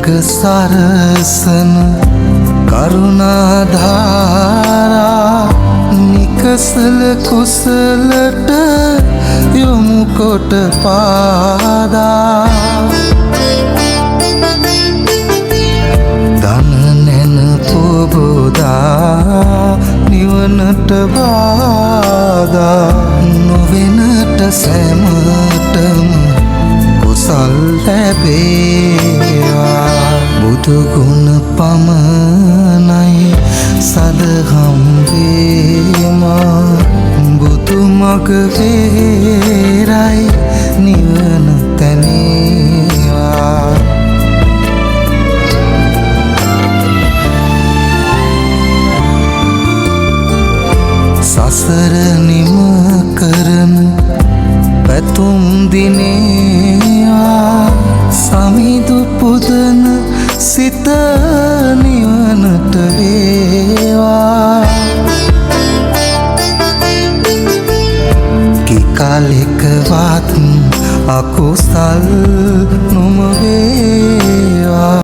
සරසන කරුණාධාරා නිකසල කුසලට යොමු කොට පාදා දන නැන පොබෝදා නිවනට බාධා නොවෙනට සැමටම කුසල් ලැබේවා බුදුගුණ පමණයි සදහම් වේමා බුදුමග වේරයි නිවන තැනේවා සසර නිම කරන පැතුම් දිනේවා සමිදු පුදන සිත නිවනට වේවා කිකාලෙකවත් අකුසල් නොම වේවා